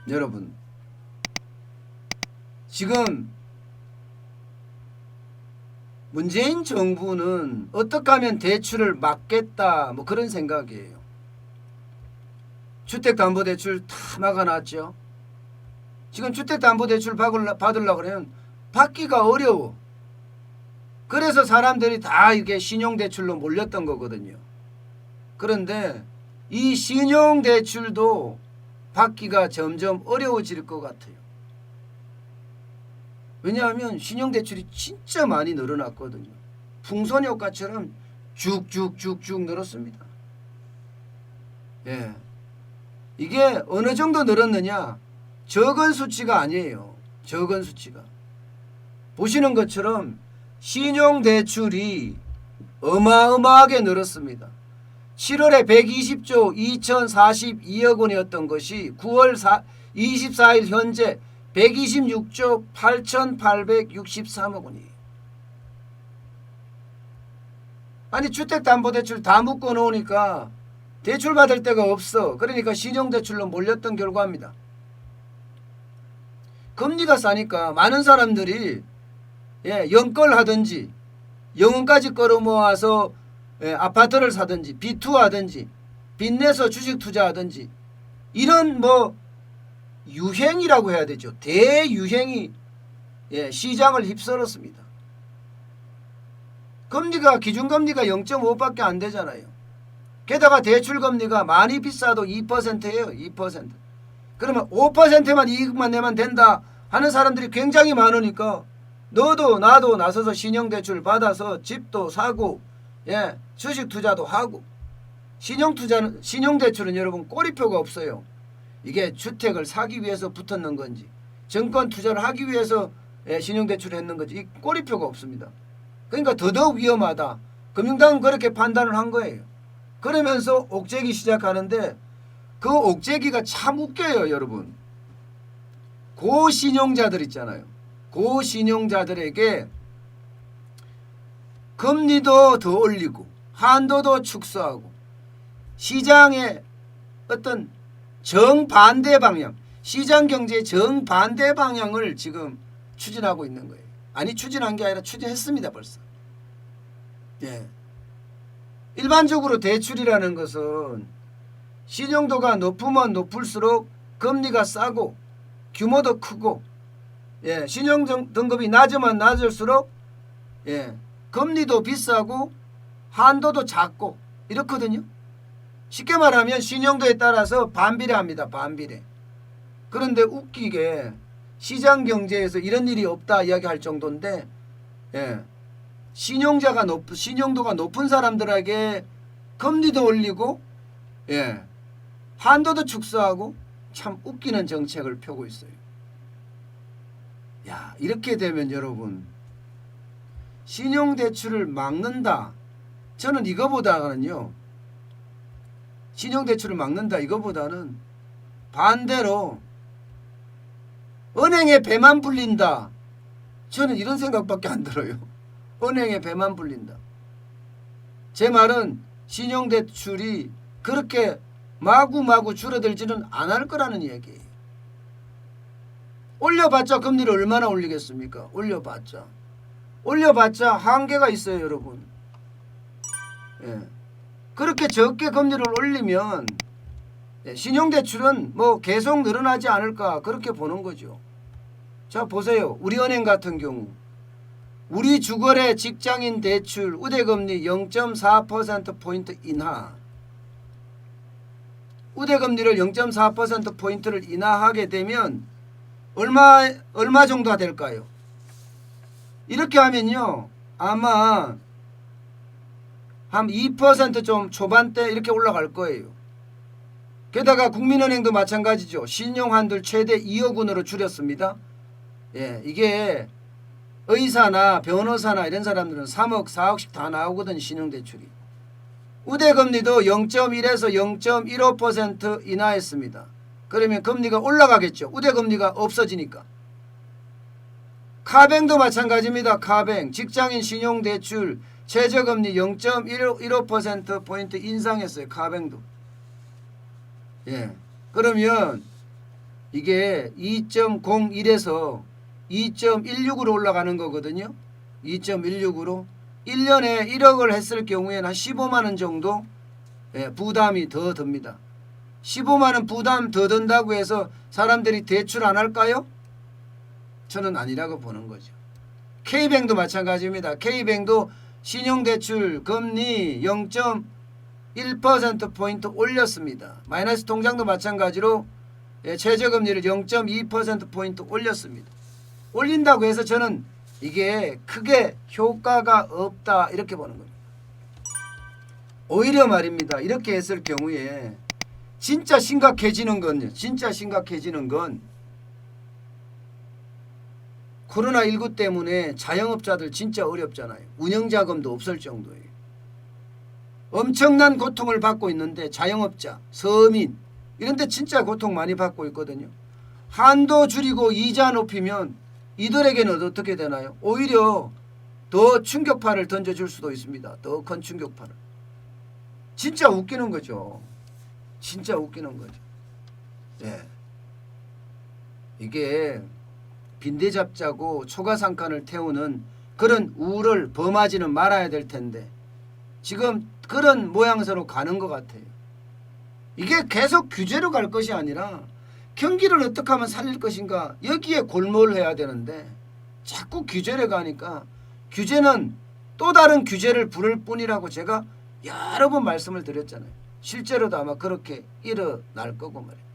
여러분 지금 문재인 정부는 어떻게 하면 대출을 막겠다 뭐 그런 생각이에요. 주택담보대출 다 막아놨죠. 지금 주택담보대출 받으려고 그러면 받기가 어려워. 그래서 사람들이 다 이게 신용대출로 몰렸던 거거든요. 그런데 이 신용대출도 받기가 점점 어려워질 것 같아요. 왜냐하면 신용대출이 진짜 많이 늘어났거든요. 풍선효과처럼 쭉쭉쭉쭉 늘었습니다. 예. 이게 어느 정도 늘었느냐? 적은 수치가 아니에요. 적은 수치가. 보시는 것처럼 신용대출이 어마어마하게 늘었습니다. 7월에 120조 2042억 원이었던 것이 9월 24일 현재 126조 8863억 원이에요. 아니 주택담보대출 다 묶어 놓으니까 대출 받을 데가 없어. 그러니까 신용대출로 몰렸던 결과입니다. 금리가 싸니까 많은 사람들이 영끌 하든지 영혼까지 끌어모아서 아파트를 사든지 비투하든지 빚내서 주식 투자하든지 이런 뭐 유행이라고 해야 되죠. 대유행이 시장을 휩쓸었습니다. 금리가 기준금리가 0.5밖에 안 되잖아요. 게다가 대출금리가 많이 비싸도 2%예요. 2%. 그러면 5%만 이익만 내면 된다 하는 사람들이 굉장히 많으니까 너도 나도 나서서 신용대출 받아서 집도 사고 주식 투자도 하고 신용대출은 여러분 꼬리표가 없어요. 이게 주택을 사기 위해서 붙었는 건지 정권 투자를 하기 위해서 신용대출을 했는 건지 이 꼬리표가 없습니다. 그러니까 더더욱 위험하다. 금융당은 그렇게 판단을 한 거예요. 그러면서 옥죄기 시작하는데 그 옥죄기가 참 웃겨요. 여러분. 고신용자들 있잖아요. 고신용자들에게 금리도 더 올리고 한도도 축소하고 시장의 어떤 정반대 방향, 시장경제의 정반대 방향을 지금 추진하고 있는 거예요. 아니 추진한 게 아니라 추진했습니다. 벌써. 일반적으로 대출이라는 것은 신용도가 높으면 높을수록 금리가 싸고 규모도 크고 신용 등급이 낮으면 낮을수록 금리도 비싸고 한도도 작고 이렇거든요. 쉽게 말하면 신용도에 따라서 반비례합니다. 반비례. 그런데 웃기게 시장경제에서 이런 일이 없다 이야기할 정도인데 신용도가 높은 사람들에게 금리도 올리고 한도도 축소하고 참 웃기는 정책을 펴고 있어요. 야, 이렇게 되면 여러분 신용대출을 막는다. 저는 이거보다는요. 신용대출을 막는다. 이거보다는 반대로 은행에 배만 불린다. 저는 이런 생각밖에 안 들어요. 은행에 배만 불린다. 제 말은 신용대출이 그렇게 마구마구 줄어들지는 않을 거라는 얘기예요. 올려봤자 금리를 얼마나 올리겠습니까? 올려봤자 한계가 있어요. 여러분. 그렇게 적게 금리를 올리면 신용대출은 뭐 계속 늘어나지 않을까 그렇게 보는 거죠. 자 보세요. 우리은행 같은 경우 우리 주거래 직장인 대출 우대금리 0.4%포인트 인하. 우대금리를 0.4%포인트를 인하하게 되면 얼마 정도가 될까요? 이렇게 하면요. 아마 한 2% 좀 초반대 이렇게 올라갈 거예요. 게다가 국민은행도 마찬가지죠. 신용한도를 최대 2억 원으로 줄였습니다. 이게 의사나 변호사나 이런 사람들은 3억 4억씩 다 나오거든. 신용대출이. 우대금리도 0.1에서 0.15% 인하했습니다. 그러면 금리가 올라가겠죠. 우대금리가 없어지니까. 카뱅도 마찬가지입니다. 카뱅 직장인 신용대출 최저금리 0.15%포인트 인상했어요. 카뱅도. 그러면 이게 2.01에서 2.16으로 올라가는 거거든요. 2.16으로 1년에 1억을 했을 경우에는 한 15만 원 정도 부담이 더 듭니다. 15만 원 부담 더 든다고 해서 사람들이 대출 안 할까요? 저는 아니라고 보는 거죠. K뱅도 마찬가지입니다. K뱅도 신용대출 금리 0.1%포인트 올렸습니다. 마이너스 통장도 마찬가지로 최저금리를 0.2%포인트 올렸습니다. 올린다고 해서 저는 이게 크게 효과가 없다 이렇게 보는 겁니다. 오히려 말입니다. 이렇게 했을 경우에 진짜 심각해지는 건요. 진짜 심각해지는 건 코로나19 때문에 자영업자들 진짜 어렵잖아요. 운영자금도 없을 정도예요. 엄청난 고통을 받고 있는데 자영업자, 서민 이런 데 진짜 고통 많이 받고 있거든요. 한도 줄이고 이자 높이면 이들에게는 어떻게 되나요? 오히려 더 충격파를 던져줄 수도 있습니다. 더 큰 충격파를. 진짜 웃기는 거죠. 진짜 웃기는 거죠. 네. 이게 빈대잡자고 초가상칸을 태우는 그런 우를 범하지는 말아야 될 텐데 지금 그런 모양새로 가는 것 같아요. 이게 계속 규제로 갈 것이 아니라 경기를 어떻게 하면 살릴 것인가 여기에 골몰을 해야 되는데 자꾸 규제를 가니까 규제는 또 다른 규제를 부를 뿐이라고 제가 여러 번 말씀을 드렸잖아요. 실제로도 아마 그렇게 일어날 거고 말입니다.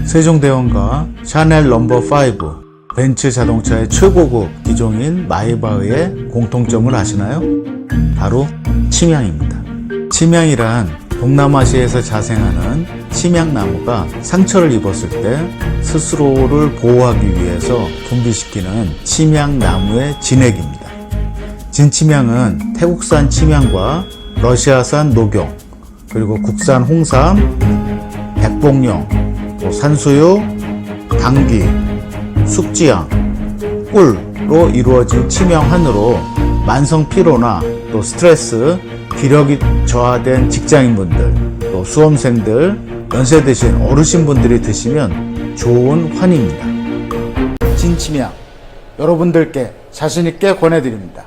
세종대왕과 샤넬 넘버5 벤츠 자동차의 최고급 기종인 마이바흐의 공통점을 아시나요? 바로 침향입니다. 침향이란 동남아시아에서 자생하는 침향나무가 상처를 입었을 때 스스로를 보호하기 위해서 분비시키는 침향나무의 진액입니다. 진침향은 태국산 침향과 러시아산 녹용, 그리고 국산 홍삼, 백봉령, 산수유, 당귀, 숙지향, 꿀로 이루어진 침향환으로 만성 피로나 또 스트레스, 기력이 저하된 직장인분들, 또 수험생들, 연세 드신 어르신분들이 드시면 좋은 환입니다. 진침향 여러분들께 자신있게 권해드립니다.